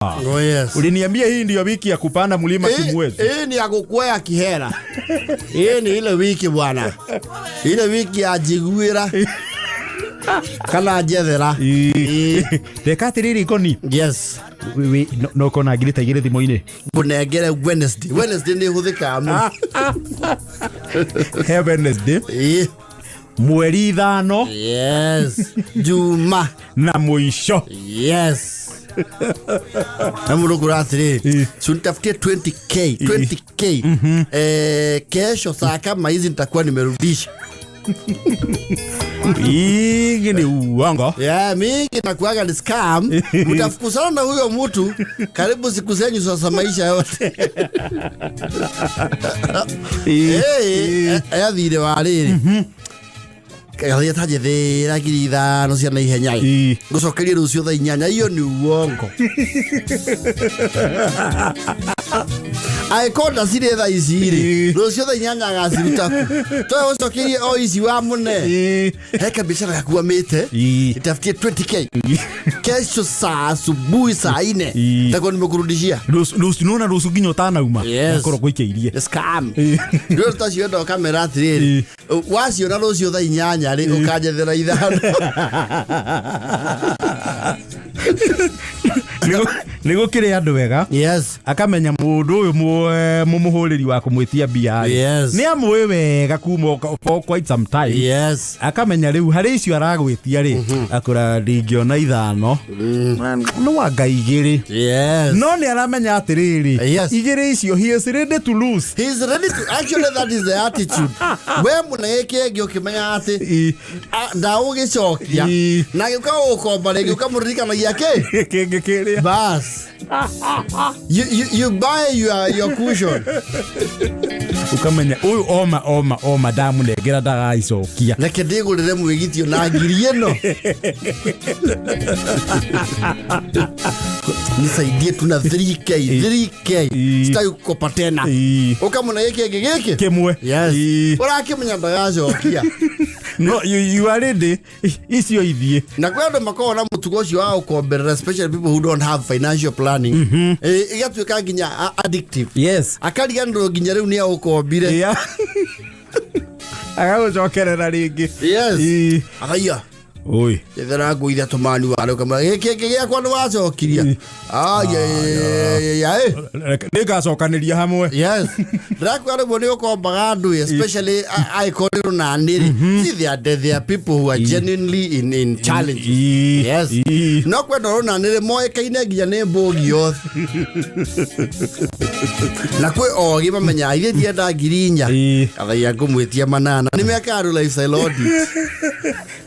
Oh yes. Uliniambia hii ndio wiki ya kupanda mlima Kimwezi. Ni ya kukwea kihera. Ni ile wiki bwana. Ile wiki ya jiguira. Kana jethera. Dekatiriri koni. Yes. No kona girita gire thimo-ini. Bunegere Wednesday. Wednesday ni huthika mu. Wednesday. Mweri 5. Yes. Juma na mwisho. Yes. Namuru kuratiri. Sunitafutie 20k. Kesho saa kama hizi nitakuwa nimerudisha. Hii ni uongo. Mingi nakuaga ni scam. Utafukuzana na huyo mtu karibu siku zenyu sasa maisha yote. Thire wariri. Kaya taje thira girida no cia na ihenya. Gucokeria rucio tha 8 iyo ni uongo. Aikonda sire tha iziri. Rucio tha 8 agaciruta. Toa gucokeria o ici wa mune. Heka biashara yakuwa mete. Itafutie 20k. Kesho saa asubuhi saa 4. Tako nimekurudishia. Rusu ginyo tana uma. Nakoro kuikeirie. Scam. Ndio tacio ndo kamera atiriri. Wacio na rucio tha 8 ri ukajethera ithano. Nigo kire andu wega. Yes. Akamenya mundu uyu mumuhuriri wa kumwitia bia. Yes. Ni amwe wega kuma for quite some time. Yes. Akamenya riu hari icio aragwitia ri akura ringiona 5. No wagaigiri. Yes. No ni aramenya atiriri. Yes. Igiri icio he is ready to lose. He is ready to, actually that is the attitude. We muneke ngikimenya ati ndawo gicokia na gikuka ukomba rigi ukamurikanagia ke kenge bas. You buy your cushion. Ukamenya uyu oma damu negera ndagaicokia reke ndigurire mwigithio na ngiri ino. Nisaidie tuna 3k stai kukopa tena. Ukamuna giki kimwe. Yes. Urakimenya ndagacokia. No, you are ready. Icio ithie. Na kwendo makao na mutugo cio wa ukomberera, especially people who don't have financial planning. Igatuika nginya addictive. Yes. Akariganirwo nginya riu ni ukombire. Yeah. Agagucokerera ringi. Yes. Agaiya. Oi. Thera nguitha tumani wale kama giki giakwa ni wacokiria. Nigacokaniria hamwe. Yes. Rakware boni ukombaga andu, especially aikorero na niri. See there are people who are genuinely in challenges. Yes. No kwendo na niri moe kaine nginya ne mbogi yoth. Na kwe ogi bamenya ithie ndienda ngirinya. Kathaiya ngumwitia manana. Ni mekaru lifestyle audit.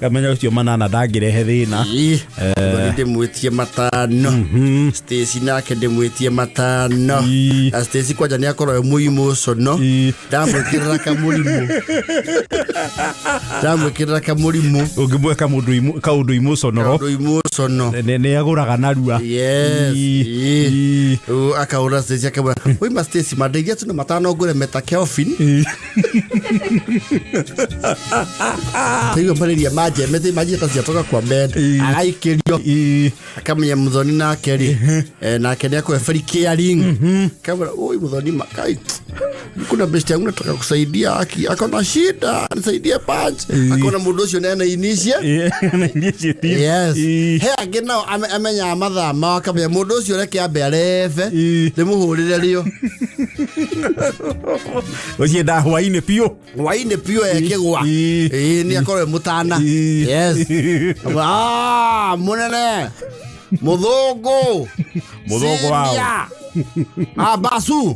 Kamenya ucio manana ndagirehe thina. Ndimwitie matano. Stacy nake ndimwitie matano. Stacy kwaja ni akoro muimu sono. Ndamwikirira kamurimu. Ungimweka mundu kaundu imusono. Ne aguraga narua. Yes. Akaura Stacy akabura. Oi ma Stacy madegia tuna matano ngure metakelfin. Tigo bariria maje mete maje taciatoka kwa bed. Agaikirio. Akamenya muthoni na keri. Na keri yako very caring. Kabla oi muthoni makai. Kuna best yangu nataka kusaidia akona shida, nisaidie patch. Akona mundu ucio nena initiative. Yes. He agena amenya mathaa ma akamenya mundu ucio reke ambe arefe. Ndimuhurire rio. Ocie da hwaine pio ekegwa. Ni akore mutana. Yes. Munene. Mudhogo wao. Basu.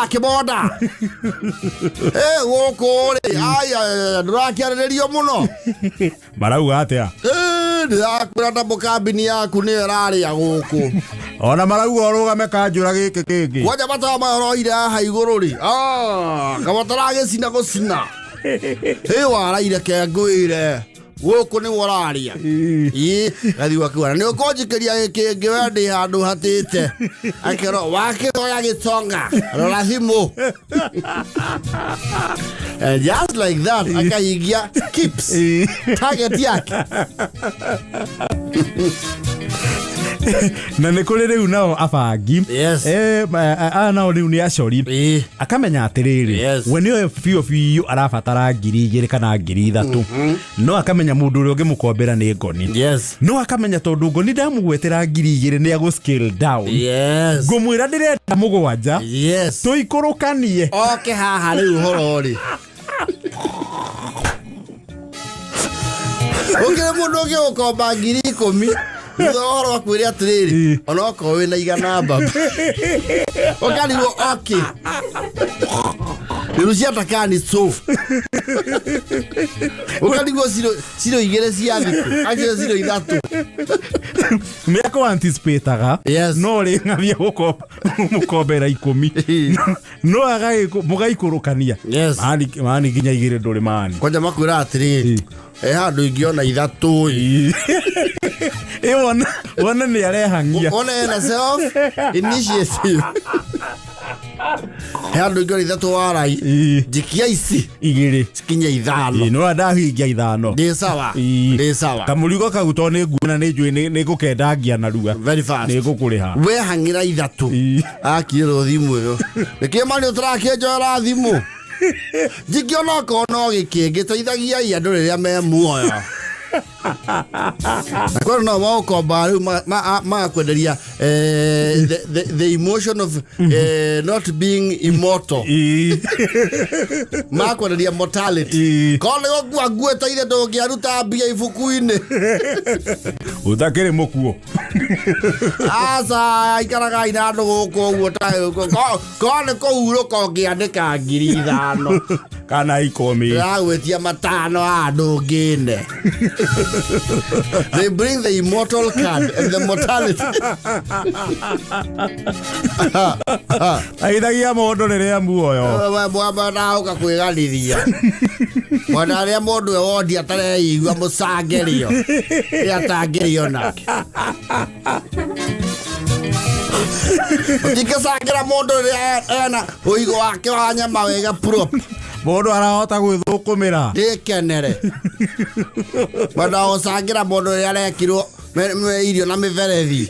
Kiboda. Wokore. Ndurakiarerio muno. Marau atia. Ndakura mukabini yaku ni rari ya guku. Ona marau orugame kanjura giki kingi. Waja bata mahoroire ha iguru ri. Kabatara gicina gucina. Waraire ke ngwire. Woku ni wararia. Gathi wakiwana ni ukonjikeria kingi wendi handu hatite. Akero wakiroya gitonga. Rora thimu. And just like that, akaigia keeps target yake. Na nä kå rä rä u nao abangi nao rä u nä acori akamenya atä rä rä we nä oe biå biå arabatara 2,000 kana 3,000 no akamenya må ndå å rä a å ngä må kombera nä ngoni no akamenya tondå ngoni ndamå gwetera 2,000 nä agå scale down ngå mwä ra ndä renda 7 tå ikå rå kanie oke haha rä u horo rä ukire mundu ungi ukomba 10,000 thoro akwire atiriri ona uko wina igana baba ukarigwo oki nirucia takani so ukarigwo ciro igire cia thiku akire ciro ithatu me ko anticipataga no ri ngabia mukombera 10 no agai mugaikũrũkania mani nginya igire ndũrĩ mani kwanja makwira atiriri handu ingiona ithatu wona nä arehangia wona ena self initiative handu ingiona ithatu warai njikia ici 2 cikinya 5 no ndahingia 5 ndĩ sawa kamũrigo kau to nĩ nguona nĩ njũĩ nĩ gũkendangia narua very fast nĩ gũkũrĩha we hang'ĩra 3 akirĩrwo thimũ ĩyo nĩkĩo mani ũtarakĩnjoera thimũ njikiona okorwo no gĩkĩngĩ teithagiai andũ rĩrĩa me muoyo na kwani no maũkomba rĩu magakwenderia the emotion of not being immortal magakwenderia mortality korwo nĩ gũkua nguĩteire ndũngĩaruta mbia ibuku-inĩ ũtakĩrĩ mũkuo aca ikaragai na andũ gũkũ ũguo korwo nĩ kũhurũka ũngĩandĩka 5,000 kana 10 ndĩragwĩtia 5 andũ ngĩne. They bring the immortal card and the mortality. Aithagia mũndũ rĩrĩa muoyo mwamba nauka kwĩganithia mwana rĩrĩa mũndũ ewondi atareigua mũcangerio rĩrĩa atangĩrio nake ũtingĩcangira mũndũ rĩrĩa ena ũigo wake wa nyama wega prop mũndũ arahota gwĩthũkũmĩra ndĩkenere mwenda gũcangira mũndũ rĩrĩa arekirwo irio na mĩberethi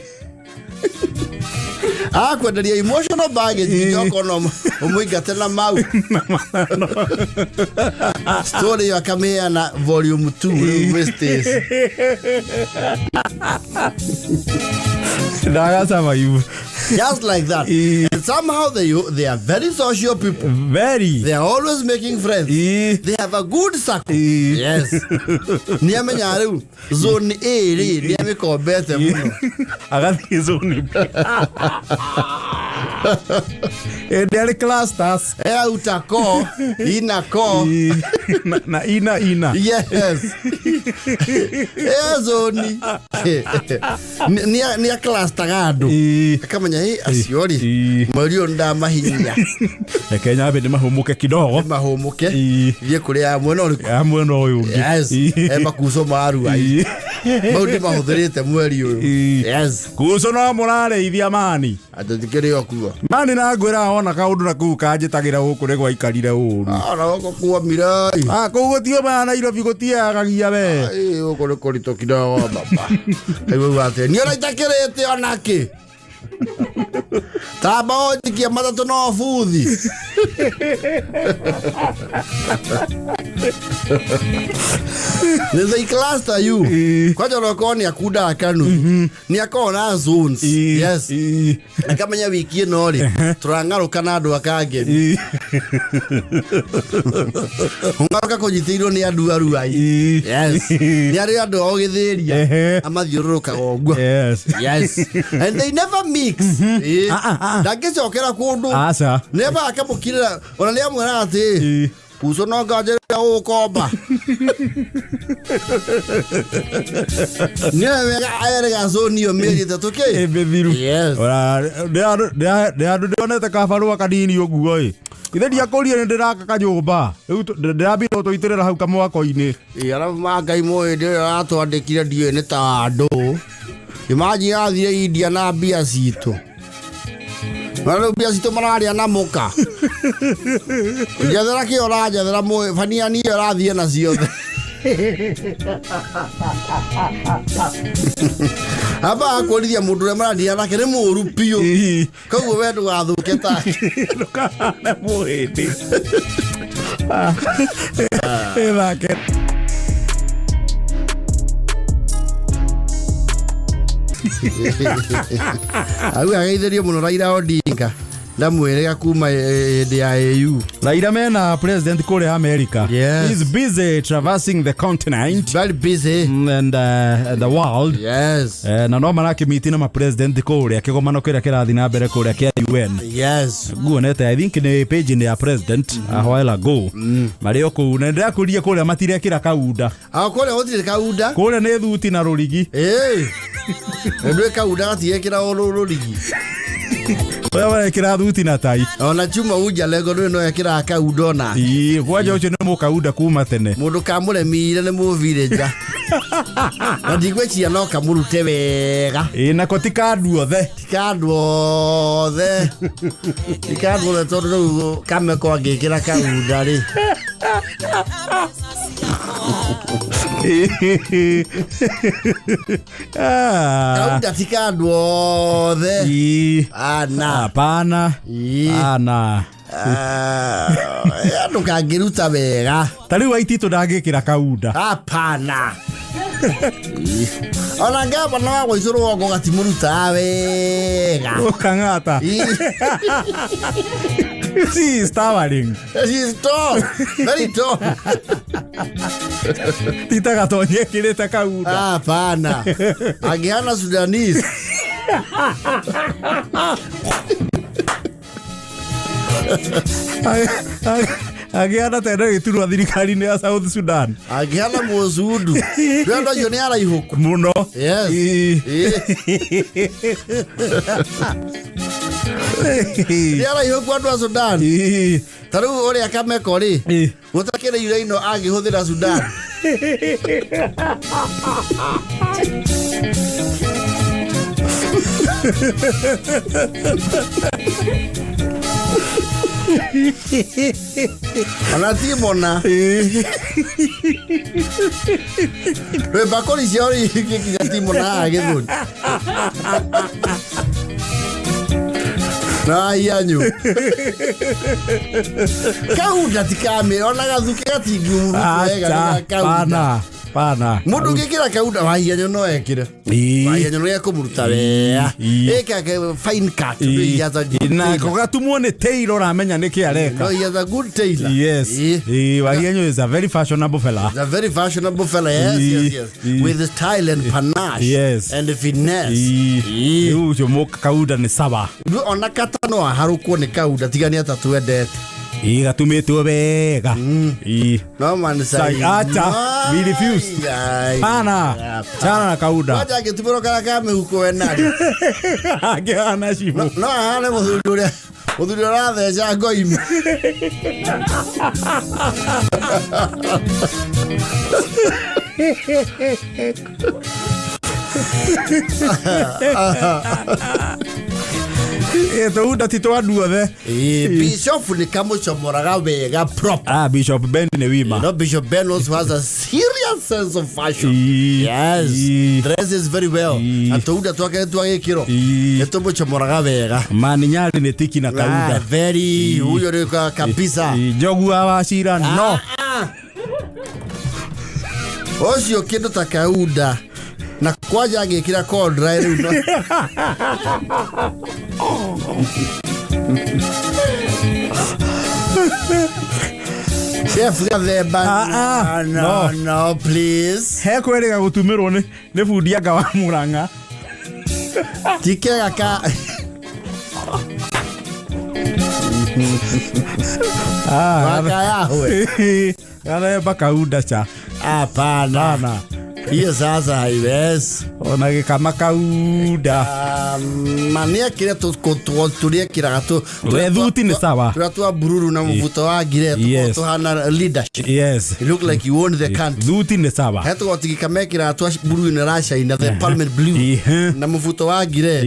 akwenderia emotional baggage njoko no umwingate na mau story ya kamea na volume 2 wastes ndagasama you just like that and somehow they are very social people they are always making friends they have a good circle yes niamenya riu zone A ri niamikombete muno agathi zone They're clusters. Utako, inako, na ina. Yes. Zoni. Ni cluster gado. Akamanya asiori. Mario nda mahinya. Kenya abe mahumuke kidogo. Mahumuke. Ye kuria mweno uyu. Yes. Makuso maru ai. Maudi mahudhirite mweri uyu. Yes. Kuso no morale ithia mani. Atatikerio okuo. Mani na ngwira ona kaundu na kuu kanjitagira guku ni gwaikarire uru. Ona goko kuwa mirai. Kuu gutio ma Nairobi gutiagagia we. Ai goko ni korito kidogo baba. Aiwe wate. Ni ona itakirite onake. Taba otikia matatu no futhi. There's a cluster you. Kwaja rokoni akuda akanu. Ni akona zones. Yes. Akamenya wiki no ri. Turangaruka na andu akage. Ngaruka kujitirio ni andu aruai. Yes. Ni ari andu ogithiria. Amathiururuka oguo. Yes. Yes. And they never mix. Ndangĩcokera kũndũ neba akamũkirĩra ona nĩ amwĩra atĩ kuso no nganjĩrĩra gũkomba nĩ wega erega zoni yo mĩeri ĩtatũ kĩ ĩmĩthiru ndĩ ndĩonete kabarũa kanini ũguo ĩ ithe ndiakũrire nĩ ndĩraka kanyũmba rĩu ndĩrambire tũitĩrĩra hau kamwako-inĩ arabu mangai mũĩ ndĩ aratwandĩkire ndiũĩ nĩ ta andũ imagine athire India na mbia citũ Mano bia citũ mararia na mũka njethera kĩ ũranjethera mũĩ bania niĩ ũrathiĩ na ciothe aba akwĩrithia mũndũ ũrĩa marandia nake nĩ mũũru biũ koguo we ndũgathũke take ndũkahane mũhĩndĩ ĩthake au ageithĩrio mũno Raila Odinga na mwĩrĩga kuma hĩndĩ ya AU. Raila mena president kũrĩa America. Yes. He's busy traversing the continent. Very busy. And the world. Yes. Na no marakĩmiti na ma president kũrĩa kĩgomano kĩrĩa kĩrathi na mbere kũrĩa kĩa UN. Yes. Guonete I think nĩ page ya president a while ago. Marĩ okũu na ndĩrakũria kũrĩa matirekĩra kaunda. Kũrĩa gũtirĩ kaunda. Kũrĩa nĩ thuti na rũrigi. Ndũĩ kaunda gatirekĩra rũrigi. Wewe ekĩra thuti na tai. Ona Juma Uja lego no ekĩra kaunda ona. Kwaja ũcio nĩ mũkaunda kuma tene. Mũndũ kamũremire nĩ mũvireja. Na ndigwĩciria no kamũrute wega. Nako ti kandu othe. Kandu othe. Kandu othe tondũ kameko angĩkĩra kaunda rĩ. Kaunda ti kandu othe. Hapana. Ana. Andũ kangĩruta wega. Ta rĩu Waititu ndangĩkĩra kaunda. Hapana. Ona ngavana wa Waicũrũ wongo gatimũruta wega. Ũkang'ata. She is towering. She is tall. Very tall. Tita gatonye kĩrĩte kaunda. Hapana. Angĩhana Sudanese. Agĩana tena gĩturwa thirikari-inĩ ya South Sudan. Angĩhana mũzundu. Ndwenda ũcio nĩ araihũku mũno. Yes. Nĩ araihũku andũ a Sudan. Ta rĩu ũrĩa Kameko rĩ gũtakĩrĩ iraino angĩhũthĩra Sudan. Ona timona. Bakori ciao ikinya timona agĩthũri. Na yanyu. Kaunda tikame ona gathuki gatingiuru wega kaunda. Pana. Mundu ngĩkĩra kaunda wahianyo no ekĩre. Wahianyo no ekũmũruta wega. Eka fine cut. Na kogatumwo nĩ tailor amenya nĩkĩ areka. No, he has a good tailor. Yes. Wahianyo is a very fashionable fella. He's a very fashionable fella. Yes. With the style and panache. Yes. And the finesse. Ucio mũka kaunda nĩ sawa. Ona kata no aharũkwo nĩ kaunda tigani atatu endete. Gatumĩtwo wega. No man say. Acha. We refuse. Pana. Chana na kaunda. Wacha gĩtumĩro kana kamĩhuko we nani. Angĩhana cibo. No ahane mũthuri ũrĩa ũratheca ngoimi. Tuunda ti twandu othe. Bishop nĩ kamũcomoraga wega proper. Bishop Ben nĩ wima. No, Bishop Ben also has a serious sense of fashion. Yes. Dresses very well. And tuunda twake twagĩkĩro nĩ tũmũcomoraga wega. Mani Nyari nĩ tiki na kaunda. Very. Huyo nĩ kabisa. Njogu wa Wachira no. Ũcio kĩndũ ta kaunda na kwaja angĩkĩra kodra rĩu no. Chef gathemba. No, please. He kwĩrĩga gũtumĩrwo nĩ bundi anga wa Mũrang'a. Tikega ka. Waka yawe. Gathemba kaunda cha. Hapana. Hiyo sasa haiwezi. Ona gĩkama kaunda. Mania kĩrĩa tũrĩekĩraga thuti nĩ sawa. Tũratwa bururu na mũbuto wa ngire tũhana leadership. Yes. You look like you own the country. Thuti nĩ sawa. He tũgotigĩkamekĩra twa bururu na Russia in the parliament blue. Na mũbuto wa ngire.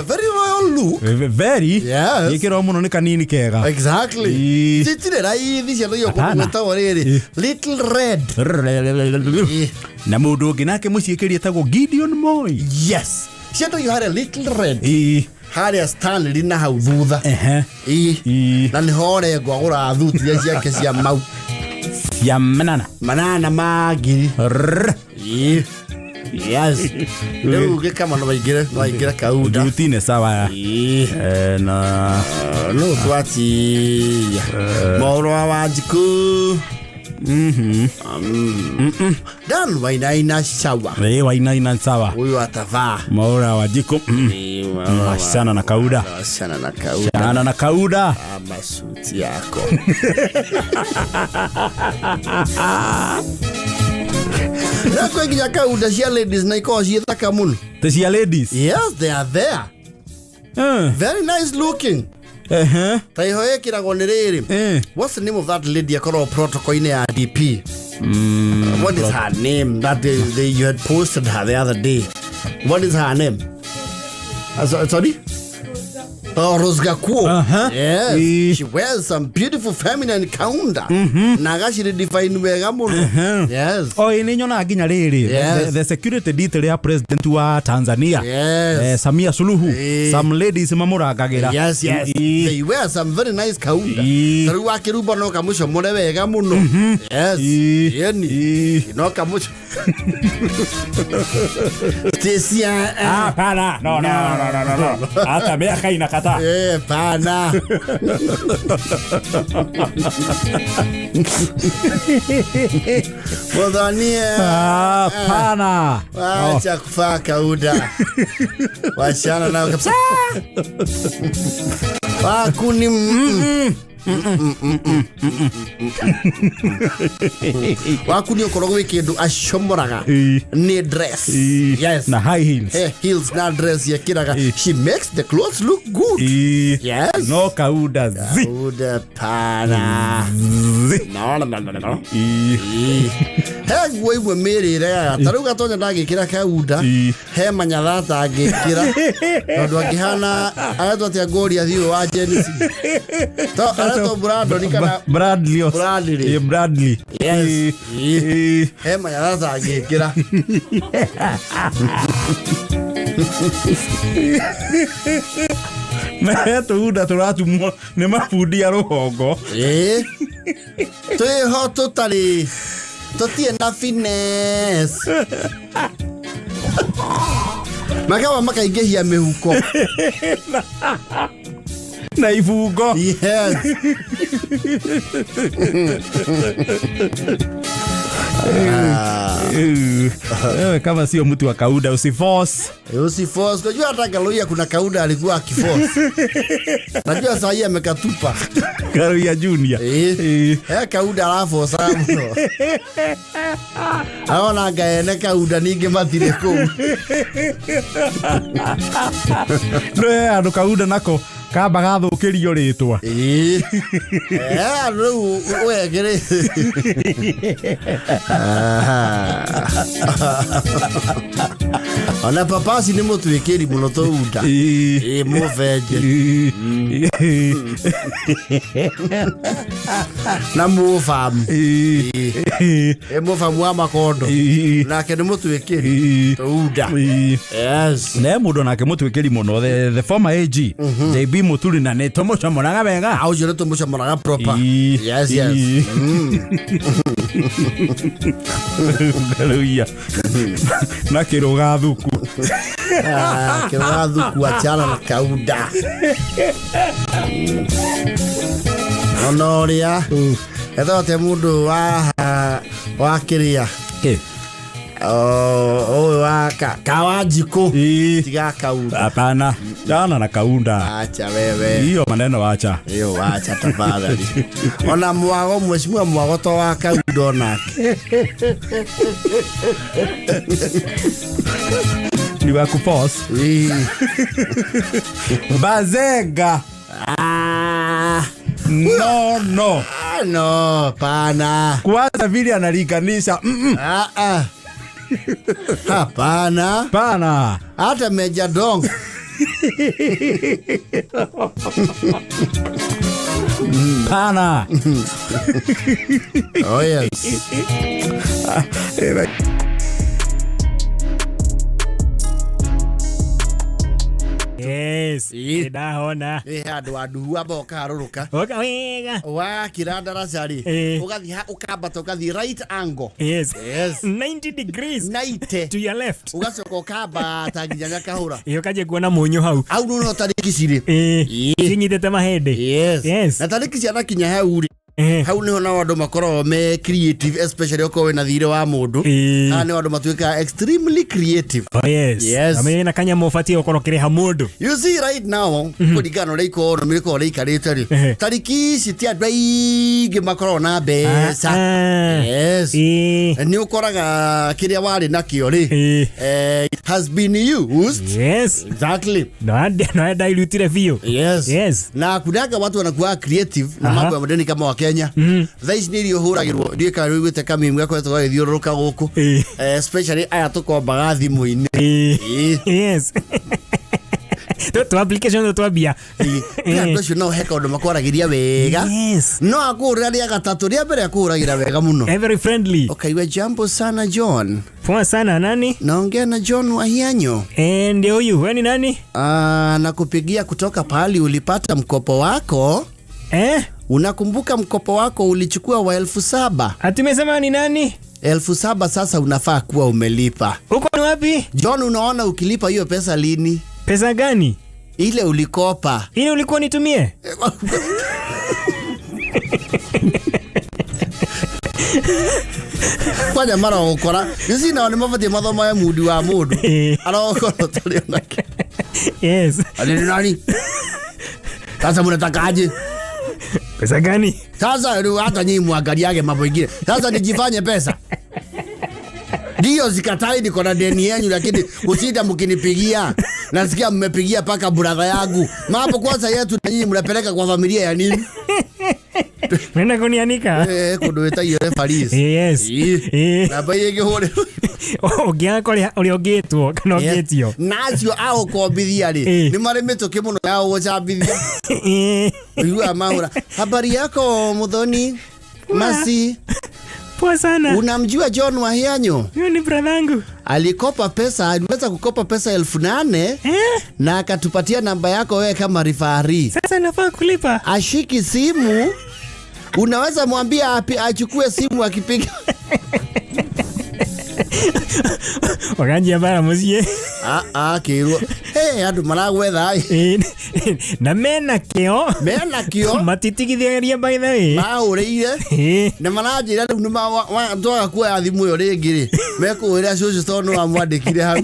Very royal look. Very. Yes. Yekiro muno ni kanini kega. Exactly. Titire raithi cia yo kumeta oriri. Little red. Na mundu nginake muciekerie tago Gideon Moi. Yes. Cia yo hare little red. Harĩa Stanley na hau thutha. Na nĩ hore ngwagũra thuti iria ciake cia mau. Cia manana magiri. Yes. Rĩu gĩkama no waingĩre Kaunda. Rutine sawa. Na no twati. Maũndũ wa Wanjiku. Dan Wainaina sawa. Wainaina sawa. Huyu atavaa. Maura Wanjiku. Washana na Kauda. Shana na Kauda. Masuti yako. Nako ingia Kauda cia ladies na iko ciethaka muno. Cia ladies? Yes, they are there. Very nice looking. Taiho ekiragwo nĩ rĩrĩ. What's the name of that lady akorwo protocol-inĩ ya DP? What is her name? That you had posted her the other day. What is her name? Sorry? Rose Gakuo. Yes. She wears some beautiful feminine Kaunda. Naga she redefine wega muno. Yes. Ni nyona nginya riri. The security detail ya president wa Tanzania. Yes. Samia Suluhu. Some ladies mamuragagira. Yes. They wear some very nice Kaunda. Taru wakiruba no kamusho mure wega muno. Yes. Yeni. No kamusho. Tesia. Pana. No. Hata miaka inakata. Pana. Modhania. Pana. Wacha kufaa Kaunda. Washana nao kabisa. Wakuni wakuni okoro wikindu ashomoraga ni dress. Yes. Na high heels. Heels na dress yakiraga. She makes the clothes look good. Yes. No Kaunda. Kaunda pana. No. He gwe mirire taruga tonya ndagikira Kaunda. He manyathata agikira. Tondu akihana ayatwa tia gori athiu wa Genesis. To Bradley. Yes. He manyathata agikira. Na tuuda turatumwo nĩ mabundi a rũhongo. Twĩho tũtarĩ tũtirĩ na finesse. Magawa makaingĩhia mĩhuko na ibungo. Yes. Kama sio mtu wa Kaunda usiforce. Unajua hata Kaluya kuna Kaunda alikuwa akiforce. Najua sasa yeye amekatupa. Kaluya Junior. Kaunda alafu sana. Aona gaene Kaunda ninge matire kuu. No Kaunda nako kamba gathukirio ritwa. Rĩu wegere. Ona papasi nĩ mũtwĩkĩri mũno Kaunda. Mũvenje. Na mũfamu. Mũfamu wa Makondo. Nake nĩ mũtwĩkĩri Kaunda. Yes. Ne mũndũ nake mũtwĩkĩri mũno the former AG JB Muturi na neto mũcomoraga wega. Au jere tumucomoraga proper. Yes. Kaluya. Na kiroga thuku. Kiroga thuku achana na Kaunda. Onoria. Etote mundu wa kiria. Kawanjiku. Tiga Kaunda. Hapana. Jana na Kaunda. Acha wewe. Hiyo maneno wacha. Hiyo wacha tafadhali. Ona mwago mheshimiwa mwago to wa Kaunda onake. Ni wa kuforce. Bazenga. No, pana. Kwanza vile analinganisha. Hapana. Pana. Hata Meja Dong. Pana. Oh yes. Yes. Ndahona. Andu andu amba ukaruruka. Oka wega. Wa kirandaraca ri. Ugathi ukambata ugathi right angle. Yes. Yes. 90 degrees. 90 to your left. Ugacoka ukambata nginya kahura. Iyo kaje kuona munyo hau. Au no tariki ciri. Kinyitete mahende. Yes. Yes. Na tariki ciana kinya hau ri. Hau niho na andu makoragwo me creative, especially okorwo na thire wa mundu. Na ni andu matuika extremely creative. Oh yes. Yes. Amena kanya mufatie okorwo kireha mundu. You see right now, kuringana na iko no miriko rikarite ri. Tariki citi andu aingi makoragwo na mbeca. Yes. Ni ukoraga kiria wari nakio ri. Has been used. Yes. Exactly. No dilute view. Yes. Yes. Na kunaga watu wanakuwa creative na mambo ya modern kama Kenya. Thaici nä irio hå ragä ndiä rä u gwä te kamimu gakwe tågagä rå ka gå kå especially aya tå kombaga thimå-inä. Yes. Tu application twambia andå acio no he kaå makwaragä ria wega. No akå rä ra rä a gatatå rä a mbere akå ragä ra wega må no. Very friendly. Ukaiwa jambo sana John. Poa sana. Nani? Naongea na John Wahianyo. Ndio huyu. Wewe ni nani? Nakupigia kutoka pahali ulipata mkopo wako. Unakumbuka mkopo wako ulichukua wa 7,000? Atimesema ni nani? 7,000 sasa unafaa kuwa umelipa. Uko ni wapi? John, unaona ukilipa hiyo pesa lini? Pesa gani? Ile ulikopa. Ile ulikuwa nitumie? Kwanya mara ukora. Nisi na mafatie mathomo ya mudi wa mundu. Arokora tari onake. Yes. Ali nani? Sasa mnatakaje? Pesa gani? Sasa hata nyinyi muangaliage mambo mengine. Sasa nijifanye pesa. Ndio zikatai niko na deni yenu, lakini usida mkinipigia. Nasikia mmepigia paka brother yangu. Mambo kwanza yetu na nyinyi mnapeleka kwa familia ya nini? Nenda kunianika. Kudueta hiyo referees. Yes. Na baye gihore. Ogia kole uri ogitwo kana ogitio. Nacio ao kombithia ri. Ni maremeto kimuno yao gocambithia. Uyu amaura. Habari yako Muthoni? Masi. Poa sana. Unamjua John Wahianyo? Yeye ni brother yangu. Alikopa pesa, aliweza kukopa pesa 8,000 na akatupatia namba yako wewe kama referee. Sasa nafaa kulipa. Ashiki simu. Unaweza mwambia achukue simu akipiga. Waganji bara muzie. Kirwa. Andu maragwetha ai. Na mena kio. Matitigithia by the way. Maurire. Na maranjira riu ni twaga kuoya thimu yo ringi ri. Mekwira cucu tono wa mwandikire hau.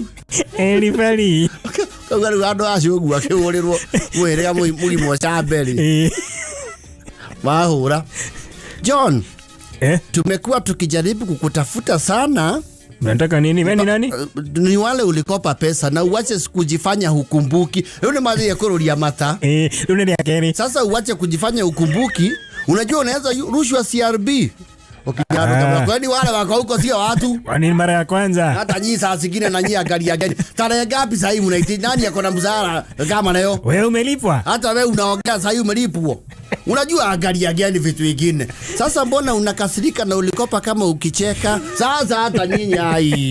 Elifali. Kauga riu andu acio guo akihurirwo mwirega mugimo wa chamberi. Mahura. John. Tumekuwa tukijaribu kukutafuta sana. Unataka nini? Wewe ni nani? Ni wale ulikopa pesa na uache kujifanya hukumbuki. Leo ni madhi ya kurudia mata. Leo ni ya keni. Sasa uache kujifanya hukumbuki. Unajua unaweza rushwa CRB. Kwani wale wako huko sio watu? Kwani mara ya kwanza? Hata nyinyi saa zingine na nyinyi angalia gani. Tarehe ngapi sasa hivi mnaiti nani yako na mzara kama leo? Wewe umelipwa? Hata wewe unaongea sasa hivi umelipwa. Unajua angalia gani vitu vingine. Sasa mbona unakasirika na ulikopa kama ukicheka? Sasa hata nyinyi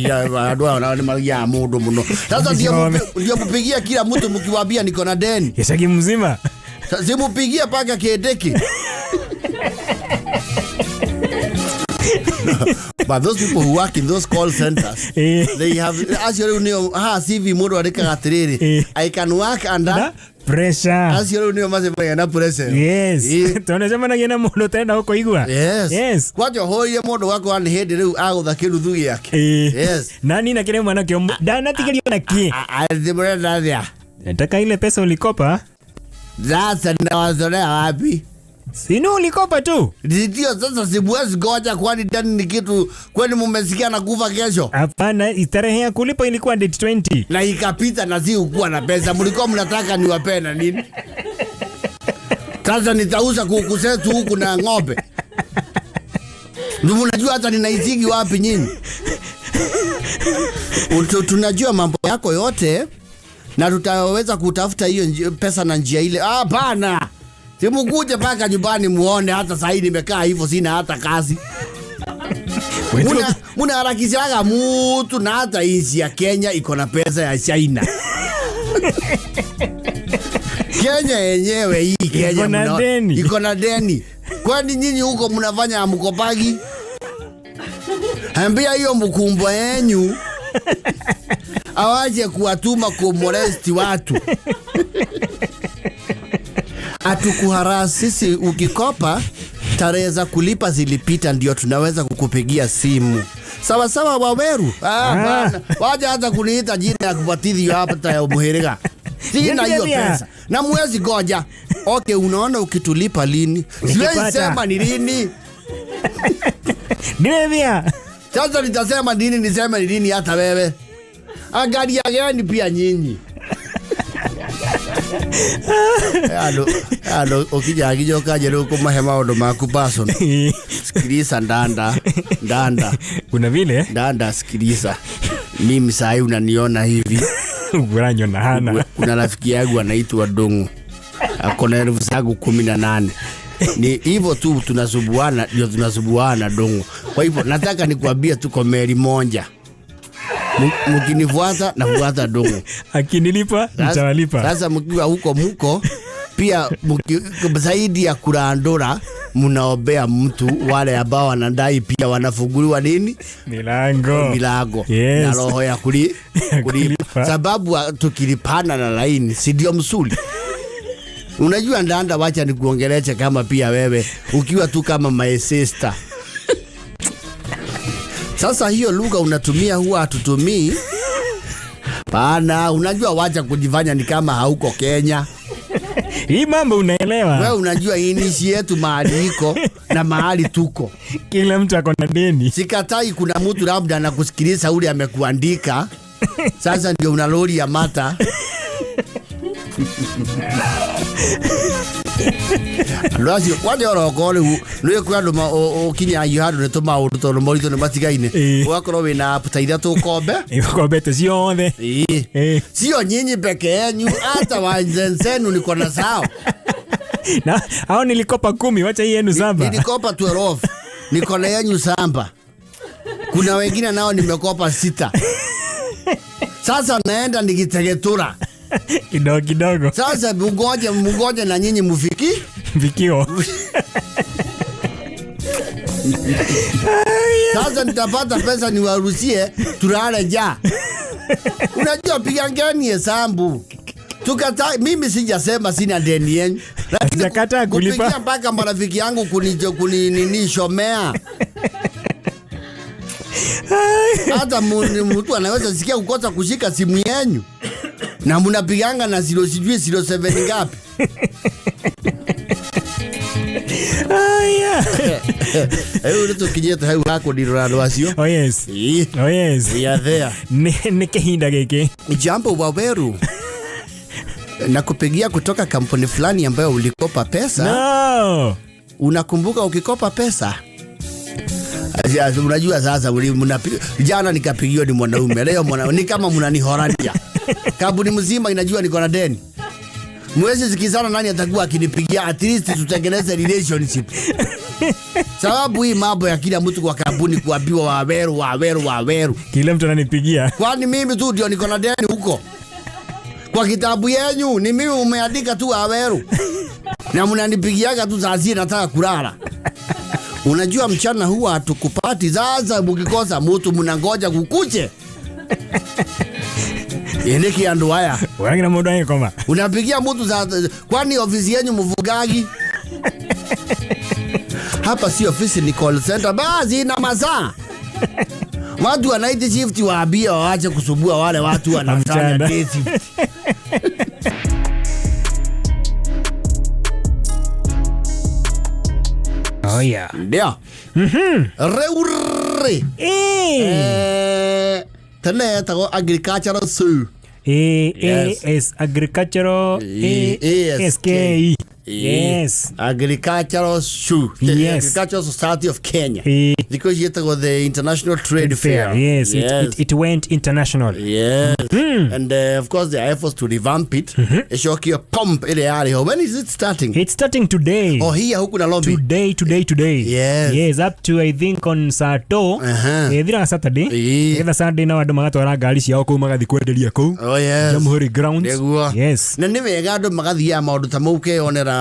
adwa na magia mundu muno. Sasa ndio mpigia kila mtu mkiwaambia niko na deni. Yesagi mzima. Sasa mpigia paka kiedeki. But those people who work in those call centers, they have, as you know, CV modo arika gatiriri. I can work under pressure. As you know, mase under pressure. Yes. Tunasema na gena modo tenda huko igwa. Yes. Kwa jo hoye modo wako an hedi riu agutha kiruthu giake. Yes. Nani na kile mwana kio dana tigelio na kie. Alibora ndathia. Nataka ile pesa ulikopa. Sasa ndawazolea wapi? Sino ulikopa tu. Ndio sasa sibuwezi goja kwani ndani ni kitu kwani mmesikia na kufa kesho. Hapana, tarehe ya kulipa ilikuwa date 20. Na ikapita na si ukuwa na pesa. Mlikuwa mnataka niwape na nini? Sasa nitauza kuku zetu huku na ng'ombe. Ndio mnajua hata ninaizigi wapi nyinyi. Tunajua mambo yako yote. na tutaweza kutafuta hiyo pesa na njia ile. Hapana, simukuje paka nyumbani muone. Hata sasa hivi nimekaa hivyo, sina hata kazi. Muna harakishaga mtu, na hata nchi ya Kenya iko na pesa ya China. Kenya yenyewe hii Kenya iko na deni. Kwani nyinyi huko mnafanya mkopagi? Ambia hiyo mkumbwa yenyu awaje kuwatuma kumolesti watu. Atukuharasi sisi. Ukikopa tarehe za kulipa zilipita, ndio tunaweza kukupigia simu. Sawa sawa Waweru. Bana, waje hata kuniita jina ya kubatizwa hapa ya muheriga. Sina hiyo pesa. Na mwezi goja. Okay, unaona ukitulipa lini? Siwezi sema ni lini. Nimevia. Sasa nitasema nini, niseme ni lini hata wewe? Angalia gani pia nyinyi. Ukija akijoka jero kwa mahema odo maku person. Sikiliza ndanda. Kuna vile? Ndanda, sikiliza. Mimi sai unaniona hivi. Uranyo na hana. Kuna rafiki yangu anaitwa Dongo. Akona elfu zangu 18. Ni hivyo tu tunasubuana, ndio tunasubuana Dongo. Kwa hivyo nataka nikwambie tuko meli moja. Mkinifuata na fuata Dongo. Akinilipa nitawalipa. Sasa mkiwa huko mko pia zaidi ya kurandora, mnaombea mtu wale ambao wanadai pia wanafunguliwa nini? Milango. Yes. Na roho ya kulipa. Sababu tukilipana na laini si ndio msuli. Unajua ndanda, wacha nikuongeleze kama pia wewe ukiwa tu kama my sister. Sasa hiyo lugha unatumia huwa hatutumii. Bana, unajua wacha kujifanya ni kama hauko Kenya. Hii mambo unaelewa. Wewe unajua hii nchi yetu mahali iko na mahali tuko. Kila mtu ako na deni. Sikatai kuna mtu labda anakusikiliza ule amekuandika. Sasa ndio unalori ya mata. Lazio wale orokole niwe kwanduma okinya yihadu ne toma uruto morito ne matigaine wakoro wina aputaida to kombe te sione sio nyinyi peke yenu, hata wenzenu niko na sawa. Na hao nilikopa 10, wacha hii yenu samba. Nilikopa 12, niko na yenu samba. Kuna wengine nao nimekopa 6. Sasa naenda nikitegetura kidogo. Sasa mngoje na nyinyi mfikio. Sasa nitapata pesa niwaruhusie tulale ja. Unajua pigangeni hesabu. Tukatai, mimi sijasema sina deni yenu. Sijakataa kulipa. Kupigia mpaka marafiki yangu kuninishomea. Hata mtu anaweza sikia kukosa kushika simu yenu. Na mnapiganga na 07 ngapi? Ule tukijeta hai wako dirado wasio. Oh yes. We are there. Nike hinda geke. Jambo Waweru. Nakupigia kutoka kampuni fulani ambayo ulikopa pesa. No. Unakumbuka ukikopa pesa? Unajua sasa jana nikapigiwa ni mwanaume, leo ni kama mnanihorania. Kampuni mzima inajua niko na deni. Mwezi zikizana nani atakuwa akinipigia, at least tutengeneze relationship. Sababu hii mambo ya kila mtu kwa kampuni kuambiwa Waweru. Kila mtu ananipigia. Kwani mimi tu ndio niko na deni huko? Kwa kitabu yenu ni mimi umeandika tu Waweru. Na mnanipigiaga tu saa zile nataka kulala. Unajua mchana huwa hatukupati. Sasa mkikosa mtu mnangoja kukuche. Yeneki andu haya. Wangina muda wangi koma. Unapigia mtu za kwani ofisi yenu mvugagi? Hapa si ofisi, ni call center. Basi ina masaa. Watu wa night shift waambia waache kusubua wale watu wanafanya day shift. Oh yeah. Ndio. Reure. Tene tago agricultural zoo. Yes, agricultural SK. Yes. Agricultural Shoe. Yes. Agricultural Society of Kenya. Because you got the International Trade Fair. Yes. It went international. Yes. And of course the efforts to revamp it. Eshokio pump ile yale. When is it starting? It's starting today. Oh, here huku na lobby. Today. Yes. Yes, up to I think on Saturday. Thira Saturday. Either Sunday na wadu magatwara ngari ciao kuu magathi kwenderia kuu. Oh yes. Jamhuri Grounds. Yes. Na nĩ wega andũ magathia maũndũ ta mau keonera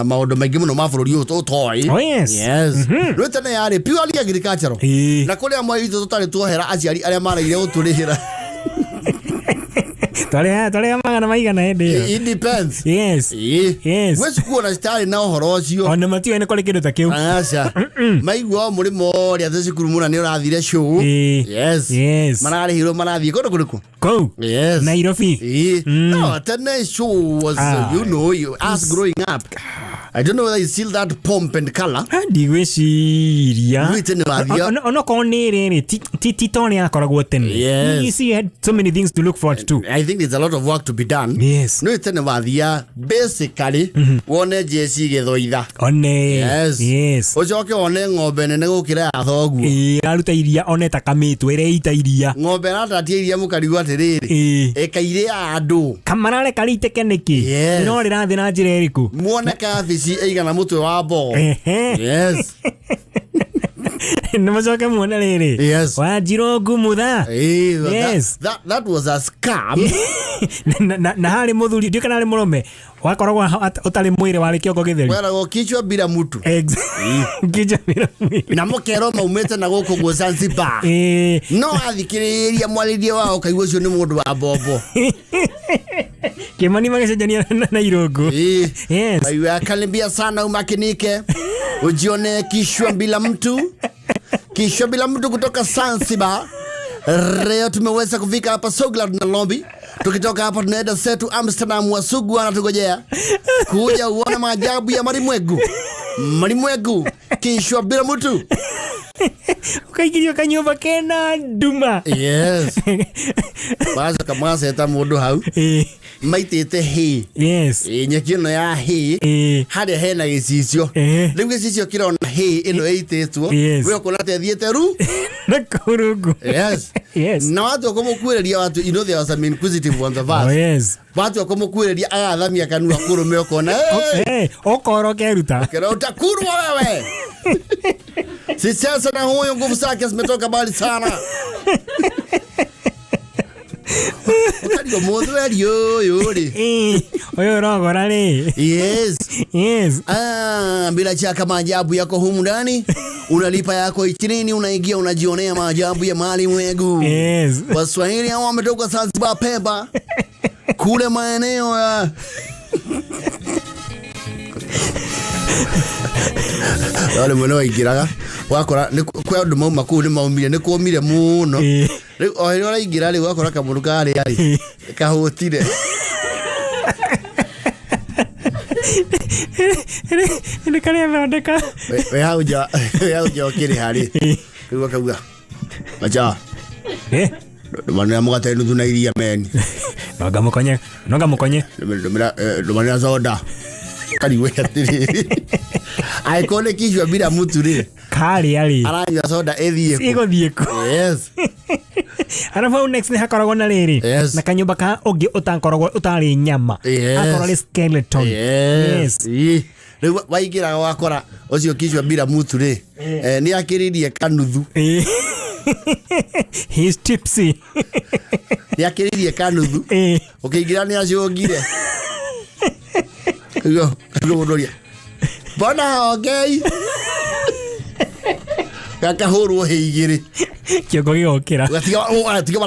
maũndũ maingĩ mũno ma bũrũri ũyũ tũtoĩ. Oh yes. Yes. Rĩu tene yarĩ purely agricultural. Na kũrĩa mweri tũtarĩ tuohera aciari arĩa maraigire gũtũrĩhĩra. Tare magana maigana hĩndĩ. It depends. Yes. Yes. Wesi kuona stari na ũhoro ũcio. Ona matio ene kole kĩndũ ta kĩu. Aca. Maigua mũrĩmo ũrĩa thecukuru mũna nĩ ũrathire show. Yes. Yes. Mararĩhirwo marathiĩ kũndũ kũrĩkũ? Kũu. Yes. Nairobi. No, tene show was us growing up. I don't know whether it's still that pomp and color. Ndigwĩciria. Ono kone rĩrĩ tito nĩ akoragwo tene. Yes. You see, you had so many things to look forward to. I think there's a lot of work to be done. Yes. No tene wathia basically wone jesi gĩthũitha. One. Yes. Yes. Ucoke wone ng'ombe nene gũkĩra thoguo. Aruta iria one takamitwe ireita iria. Ng'ombe ratatie iria mũkarigu atĩrĩrĩ. Ĩkaire andũ. Kamarare karĩteke nĩkĩ? No rĩrathiĩ na njĩra ĩrĩkũ? Muone kabici ĩigana mũtwe wa mbogo. Yes. Namacoke muone rĩrĩ. Yes. Wanjirũ ngumutha. Yes. That was a scam. Na harĩ mũthuri ndio kana harĩ mũrũme wakoragwo ũtarĩ mwĩrĩ warĩ kĩongo gĩtheri. Weragwo kichwa bila mtu. Kichwa bila mwĩrĩ. Na mũkero maumĩte na gũkũ gwa Zanzibar. No athikĩrĩria mwarĩrie wao kaigua ũcio nĩ mũndũ wa bombo. Kimani magacenjania na irungu. Yes. Aiwa karibia sana umakinike. Ujione kichwa bila mtu. Kichwa bila mtu kutoka Zanzibar. Leo tumeweza kufika hapa Sogland na lobby. Tukitoka hapa tunaenda setu Amsterdam, Wasugu anatugojea kuja uone maajabu ya Marimwegu. Kichwa bila mtu. Ukaigirio kanyumba kena nduma. Yes. Baza kama seta mũndũ hau. Maitĩte hay. Yes. Nyeki ĩno ya hay. Harĩa hena gĩcicio. Rĩu gĩcicio kĩrona hay ĩno ĩitĩtwo. Wewe ũkona tethiĩte ru. Na kurungu. Yes. Yes. Na watu wakomũkuĩrĩria watu, you know there was some inquisitive on the verse. Oh yes. Watu wakomũkuĩrĩria agathamia kanua kũrũme ũkona. Okoro keruta. Keruta kurwa wewe. Sasa na huyo nguvu zake zimetoka mbali sana. Ukadigo modho alio yori. Oyo rogora le. Yes. Yes. Bila shaka maajabu yako humu ndani. Unalipa yako 20, unaingia unajionea maajabu ya Marimwegu. Yes. Waswahili hao wametoka Zanzibar Pemba. Kule maeneo ya wale mwana ingiraga wakora ni kwa ndu mauma ku ni maumire ni kuomire muno riu o ira ingira riu wakora kamuru kari ari kahutire ni kare thondeka we hauja okiri hari riu akauga acha Domani ya mugate nuthu na iria men. Noga mukonye. Domani soda. Kali we atiri. Aikone kichwa bila mtu ri. Kali ali. Aranywa soda ethieko. Ego thieko. Yes. Arafa next ni hakoragwo na riri. Na kanyumba ka ungi utankoragwo utari nyama. Akorwo skeleton. Yes. Riu waigira wakora ucio kichwa bila mtu ri. Ni akiririe kanuthu. He's tipsy. Yakiririe kanuthu. Ukiingira ni acungire. Yo, ngodoria. Bona okay. Kaka huru heigire. Kiongo gĩokĩra. Tiga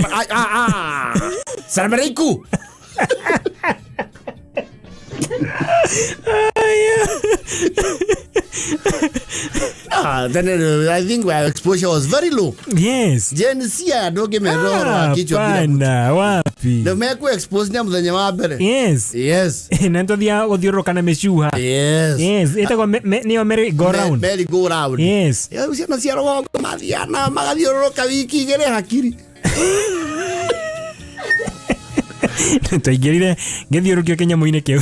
Salamu alaikum. Then I think our exposure was very low. Yes. Jensia doge meroro kichwa bila. Wapi. Na meku expose ni mthenya wa mbere. Yes. Yes. Na ntothia guthiuruka na mecuha. Yes. Yes. Itago niyo merry go round. Merry go round. Yes. Ya usiana cia rogo magathiuruka wiki igere hakiri. Twaingirire ngithiurukio kinyamu-ini kiu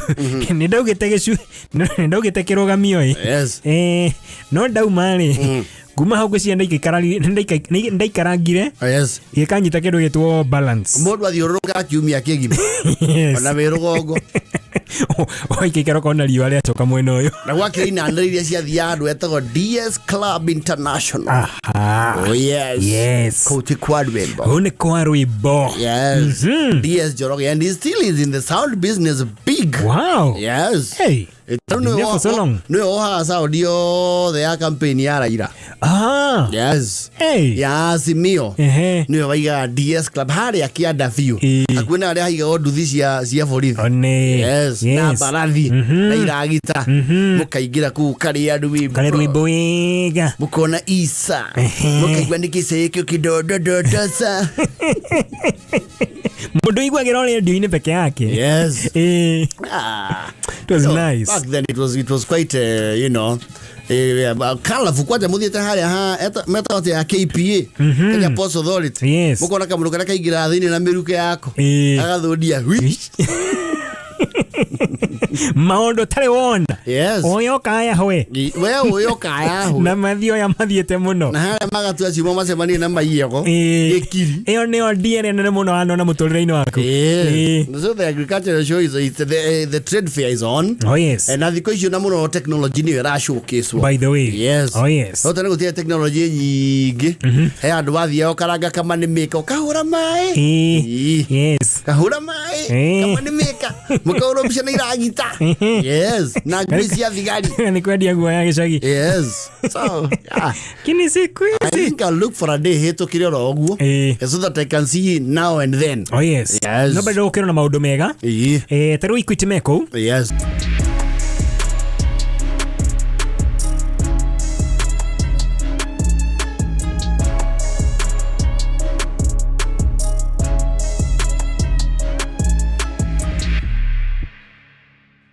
ni ndaugite gicu ni ndaugite kirugamio Yes. no ndauma ri kuma hau gũcia ndaikarangire Yes. gĩkanyita kĩndũ gĩtwo balance Mũndũ athiũrũrũka kiumia kĩgima ona wĩ rũgongo oikĩikara kona riũa rĩacoka mwena ũyũ na gwakĩra inanda iria ciathiaga andũ etagwo DS Club International. Oh yes. Kũu kwa rwĩmbo. Hau nĩ kwa rwĩmbo. Yes. DS Njoroge, and he still is in the sound business big. Wow. Yes. Hey. For so long. No ohaga sound yothe ya campaign ya Raila. Yes. Hey. Ya Azimio. Nĩwe waigaga DS Club harĩa kĩanda biũ. Hakuhĩ na harĩa haigagwo nduthi cia borithi. Yes. Na mbarathi na iragita. Mũkaingĩra kũu karĩ rwĩmbo wega. Mũkona Isa. Mũkaigua nĩ kĩcĩ kĩu kĩdodododosa. Mũndũ aiguagĩra redio-inĩ peke yake. Yes. It was nice. Back then it was quite you know colorful. Kwaja muthiete haria ha meta ya KPA Kenya Ports Authority. Yes. Mukona kamũndũ karĩa kaingĩra thĩinĩ na mĩruke yako agathũndia maũndũ tarĩ wona. Yes. Ũyũ kaya hwe we ũyũ kaya hwe na mathio ya mathiĩte mũno na harĩa magatua ciumo macemanie na maiyego gĩkiri. Ĩyo nĩyo DNA nene mũno wanona mũtũrĩre-inĩ waku. So the agricultural show is the trade fair is on. Oh yes. Na thikũ icio na mũno technology nĩyo ĩrashowcase. By the way. Yes. Oh yes. Tene gũtirĩ technology nyingĩ. He andũ wathiaga ũkaranga kama nĩ mĩka ũkahũra maĩ. Yes. Kahũra maĩ kama nĩ mĩka mũkaũrwo mbica na iragita. Yes. Na ngui cia thigari. Nĩ kwendia nguo ya gĩcagi. Yes. So yeah. Kini siku hizi. I think I'll look for a day hĩtũkĩre oro ũguo so that I can see now and then. Oh yes. Yes. No bado ũkĩrwo na maũndũ mega. Ta rĩu Equity me kũu. Yes.